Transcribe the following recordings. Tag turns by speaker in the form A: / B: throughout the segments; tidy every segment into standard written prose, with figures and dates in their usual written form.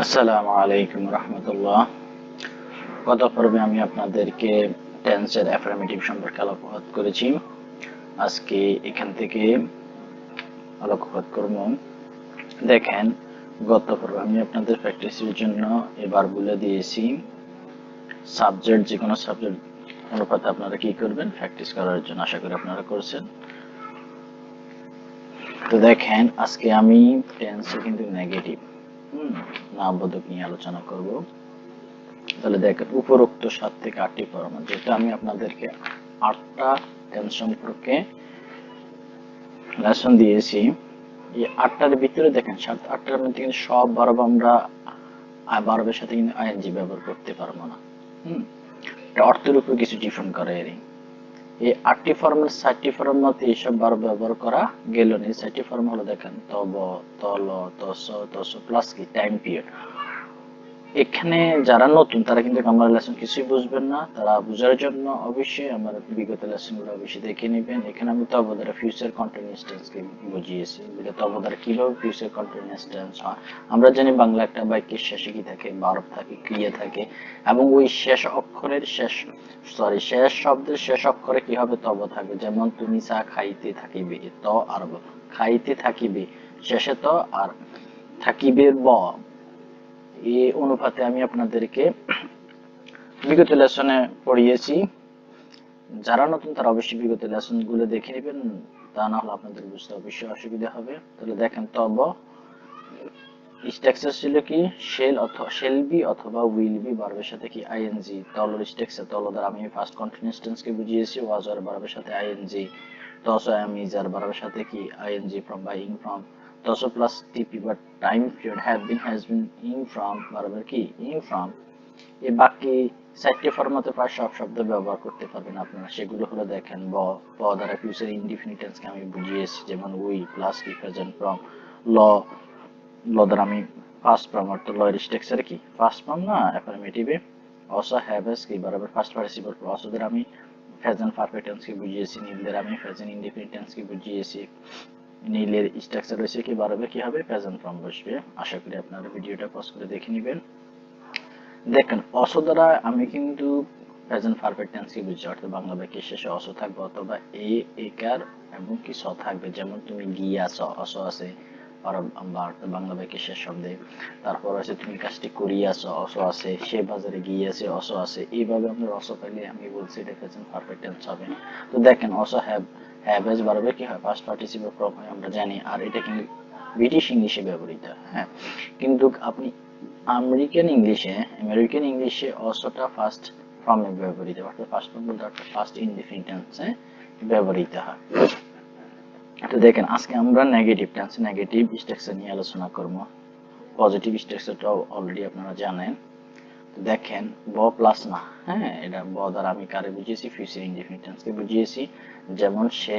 A: আসসালামু আলাইকুম রহমতুল্লাহ। গত পর্বে আমি আপনাদেরকে টেন্সের অ্যাফার্মেটিভ সম্পর্কে আলোকপাত করেছি। আজকে এখান থেকে আলোকপাত করব। দেখেন, গত পর্বে আমি আপনাদের প্র্যাকটিসের জন্য এবার বলে দিয়েছি সাবজেক্ট, যে কোনো সাবজেক্ট অনুপাতে আপনারা কি করবেন প্র্যাকটিস করার জন্য। আশা করি আপনারা করছেন। তো দেখেন, আজকে আমি টেন্সে কিন্তু নেগেটিভ নামবোধক নিয়ে আলোচনা করব। তাহলে দেখেন, উপরোক্ত 7 থেকে 8টি ফরম্যাট, যেটা আমি আপনাদেরকে 8টা টেন্স সম্পর্কে লেসন দিয়েছি। এই 8টার ভিতরে দেখেন 8টার মধ্যে কিন্তু সব ভার্ব আমরা ভার্বের সাথে কিন্তু আইএনজি ব্যবহার করতে পারবো না। এটা অর্থের উপর কিছু ডিপেন্ড করে। এই 8টি ফরম্যাট 7টি ফরম্যাটে এইসব ভার্ব ব্যবহার করা গেল না। 7টি ফরম্যাট হলো দেখেন তব, তল, তস, তস প্লাস কি টাইম পিরিয়ড। এখানে যারা নতুন তারা কিন্তু আমার লেসন কিছুই বুঝবেন না। তারা বোঝার জন্য অবশ্যই আমার বিগত লেসনগুলো অবশ্যই দেখে নেবেন। এখানে আমি তব দ্বারা ফিউচার কন্টিনিউয়াস টেন্সকে বুঝিয়েছি। তব দ্বারা কিভাবে ফিউচার কন্টিনিউয়াস টেন্স হয়। আমরা জানি বাংলা একটা বাক্যের শেষে কি থাকে, ভার্ব থাকে, ক্রিয়া থাকে, এবং ওই শেষ শব্দের শেষ অক্ষরে কি হবে, তব থাকবে। যেমন তুমি চা খাইতে থাকিবে, ত আর ব। খাইতে থাকিবে শেষে ত, আর থাকিবে ব। এই অনুপাতে আমি আপনাদেরকে বিগত লেসনে পড়িয়েছি। যারা নতুন তারা অবশ্যই বিগত লেসন গুলো দেখে নেবেন, তা না হলে আপনাদের বুঝতে অবশ্যই অসুবিধা হবে। তাহলে দেখেন, তব স্ট্রাকচার ছিল কি শেল বি অথবা উইল বি ভার্বের সাথে কি আইএনজি। তলর স্ট্রাকচার, তল দ্বারা আমি ফার্স্ট কন্টিনিউয়াস টেন্স কে বুঝিয়েছি। ওয়াজ আর ভার্বের সাথে আইএনজি। তস এম ইজ আর ভার্বের সাথে কি আইএনজি ফ্রম বা ইং ফ্রম। তস প্লাস টিপি বা time period have been has been ইং ফ্রম ভার্বের কি ইং ফ্রম। এই বাকি 4টি ফরম্যাটে প্রায় সব শব্দ ব্যবহার করতে পারবেন আপনারা। সেগুলো হলো দেখেন, ব দ্বারা ফিউচার ইনডিফিনিট টেন্সকে আমি বুঝিয়েছি। যেমন উই প্লাস কি প্রেজেন্ট ফর্ম। ল দ্বারা আমি ফার্স্ট ফর্ম, অর্থাৎ ল এর স্ট্রাকচার কি ফার্স্ট ফর্ম না অ্যাফার্মেটিভে। অলসো হ্যাভ এস কি বরাবর ফার্স্ট পার্টিসিপল। অলসো দ্বারা আমি প্রেজেন্ট পারফেক্ট টেন্সকে বুঝিয়েছি। নিল দ্বারা আমি প্রেজেন্ট ইনডিফিনিট টেন্সকে বুঝিয়েছি। নীলের স্ট্রাকচার রয়েছে কি বরাবর কি হবে, প্রেজেন্ট ফর্ম বসবে। আশা করি আপনারা ভিডিওটা পজ করে দেখে নেবেন। দেখেন, অস দ্বারা আমি কিন্তু প্রেজেন্ট পারফেক্ট টেন্স কি বুঝছি, অর্থাৎ বাংলা বাক্যের শেষে অস থাকবে অথবা একার এবং কি স থাকবে। যেমন তুমি গিয়াছ, অস আছে বাংলা বাক্যের শেষ শব্দে। তারপর আছে তুমি কাজটি করিয়াছ, অস আছে। সে বাজারে গিয়েছে, অস আছে। এইভাবে আমরা অস পাইলে আমি বলছি এটা প্রেজেন্ট পারফেক্ট টেন্স হবে। তো দেখেন, অস হ্যাভ এস বারবার কি হয়, পাস্ট পার্টিসিপল ফর্ম হয়, আমরা জানি। আর এটা কিন্তু ব্রিটিশ ইংলিশে ব্যবহৃত। হ্যাঁ, কিন্তু আপনি আমেরিকান ইংলিশে অসটা ফার্স্ট ফর্মে ব্যবহৃত, অর্থাৎ ফার্স্ট ফর্ম বলতে অর্থাৎ ফার্স্ট ইনডিফিনিট টেন্সে ব্যবহৃত হয়। তো দেখেন, আজকে আমরা নেগেটিভ টেন্স, নেগেটিভ স্ট্রাকচার নিয়ে আলোচনা করব। পজিটিভ স্ট্রাকচারটাও অলরেডি আপনারা জানেন। তো দেখেন, ব প্লাস না, হ্যাঁ, এটা ব দ্বারা আমি কারে বুঝিয়েছি, ফিউচার ইনডিফিনিট টেন্সকে বুঝিয়েছি। যেমন সে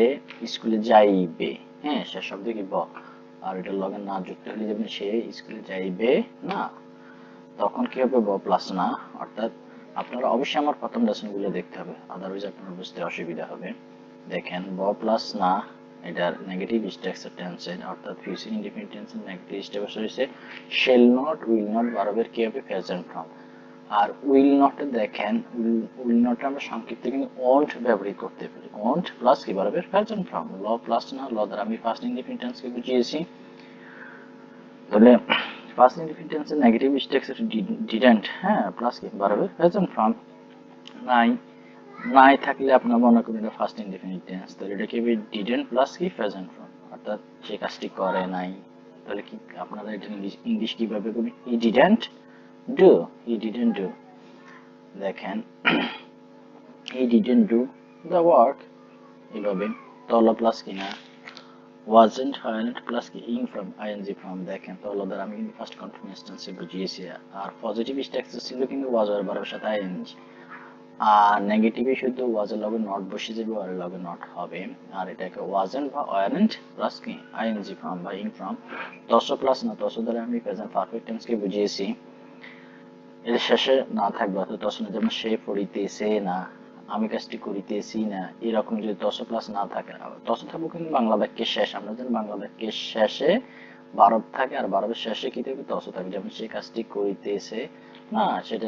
A: স্কুলে যাইবে, হ্যাঁ, সে শব্দ কি ব, আর এটা লগে না যুক্ত হলে যেমন সে স্কুলে যাইবে না, তখন কি হবে, ব প্লাস না। অর্থাৎ আপনারা অবশ্যই আমার প্রথম লেসন গুলো দেখতে হবে, আদারওয়াইজ আপনার বুঝতে অসুবিধা হবে। দেখেন, ব প্লাস না, এটার নেগেটিভ স্ট্রাকচার টেন্সের, অর্থাৎ ফিউচার ইনডিফিনিট টেন্সের নেগেটিভ স্ট্রাকচার হচ্ছে শেল নট, উইল নট ভার্বের কি হবে, প্রেজেন্ট ফর্ম। আর উইল নটে দেখেন, উইল নটে আমরা সংক্ষিপ্ত কিন্তু ওন্ট ব্যবহার করতে পারি। ওন্ট প্লাস কি ভার্বের প্রেজেন্ট ফর্ম। ল প্লাস না, ল দ্বারা আমি ফার্স্ট ইনডিফিনিট টেন্সকে বুঝিয়েছি। তাহলে ফার্স্ট ইনডিফিনিট টেন্সের নেগেটিভ স্ট্রাকচার ডিডেন্ট, হ্যাঁ, প্লাস কি ভার্বের প্রেজেন্ট ফর্ম। নাই, নাই থাকলে আপনার মনে করেন এটা ফার্স্ট ইনডিফিনিট টেন্স, তাহলে এটা কি হবে, ডিডেন্ট প্লাস কি প্রেজেন্ট ফর্ম, অর্থাৎ সে কাজটি করে নাই। তাহলে কি আপনারা এটা ইংলিশ কিভাবে করবেন, he didn't do, he didn't do. দেখেন, he didn't do the work, এইভাবে। তল প্লাস কি না, wasn't violent প্লাস কি ইং ফ্রম, আইএনজি ফ্রম। দেখেন, তল দ্বারা আমি কিন্তু ফার্স্ট কন্টিনিউয়াস টেন্সে বুঝিয়েছি। আর পজিটিভ স্ট্রাকচার ছিল কিন্তু ওয়াজ আর ভার্বের সাথে আইএনজি। আর নেগেটিভে শুধু ওয়াজ এর লগে নট বসে যাবে, আর এর লগে নট হবে। আর এটাকে ওয়াজেন্ট বা ওয়ারেন্ট প্লাস কি আইএনজি ফ্রম বা ইং ফ্রম। তস প্লাস না, তস দ্বারা আমি প্রেজেন্ট পারফেক্ট টেন্সকে বুঝিয়েছি। এর শেষে না থাকবে, অর্থাৎ তস না, যেমন সে পড়িতেছে না, আমি কাজটি করিতেছি না, এরকম যদি তস প্লাস না থাকে। তস থাকবো কিন্তু বাংলা বাক্যের শেষ, আমরা জানি বাংলা বাক্যের শেষে ভার্ব থাকে আর ভার্বের শেষে কি থাকে, তস থাকে। যেমন সে কাজটি করিতেছে না, সেটা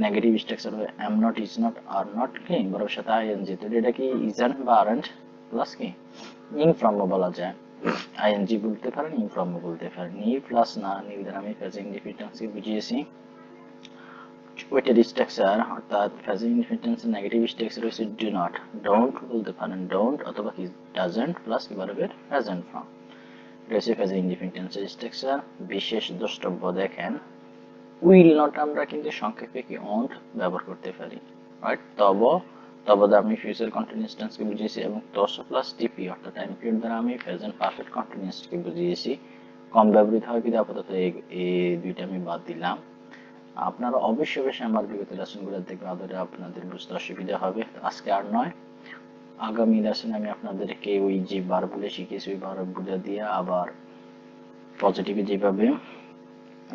A: নেগেটিভ স্ট্রাকচার হবে am not, is not, are not কি ভার্বের সাথে আইএনজি। তো এটা কি ইজন্ট বা আরন্ট প্লাস কি ইনফ্রমও বলা যায়, আইএনজি বলতে পারেন, ইনফ্রমও বলতে পারেন। নি প্লাস না, নিউ দ্বারা আমি প্রেজেন্ট ইনডিফিনিট টেন্সকে বুঝিয়েছি। ওয়েটেড স্ট্রাকচার অর্থাৎ প্রেজেন্ট ইনডিফিনিট টেন্সের নেগেটিভ স্ট্রাকচার হচ্ছে ডু নট, ডোন্ট বলতে পারেন, ডোন্ট অথবা কি ডাজন্ট প্লাস কি ভার্বের প্রেজেন্ট ফর্ম। এটা হচ্ছে প্রেজেন্ট ইনডিফিনিট টেন্সের স্ট্রাকচার। বিশেষ দ্রষ্টব্য দেখেন, উইল নট আমরা কিন্তু সংক্ষেপে কি অন্ট ব্যবহার করতে পারি, রাইট। তব দ্বারা আমি ফিউচার কন্টিনিউয়াস টেন্সকে বুঝিয়েছি, এবং তস প্লাস টিপি অর্থাৎ টাইম পিরিয়ড দ্বারা আমি প্রেজেন্ট পারফেক্ট কন্টিনিউয়াসকে বুঝিয়েছি। কম ব্যবহৃত হয় কিন্তু আপাতত এই দুইটা আমি বাদ দিলাম। আপনারা অবশ্যই আমার বিগত লেসনগুলো দেখবেন, আপনাদের বুঝতে অসুবিধা হবে। আজকে আর নয়, আগামী লেসনে আমি আপনাদেরকে ওই যে ভার্বগুলো শিখেছি ওই ভার্বগুলো দিয়ে আবার পজিটিভে যেভাবে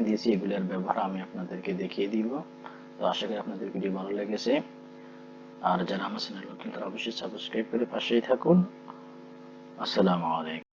A: দিয়েছি এগুলোর ব্যবহার আমি আপনাদেরকে দেখিয়ে দিব। তো আশা করি আপনাদের ভিডিও ভালো লেগেছে। আর যারা আমার চ্যানেল নতুন তারা অবশ্যই সাবস্ক্রাইব করে পাশেই থাকুন। আসসালামু আলাইকুম।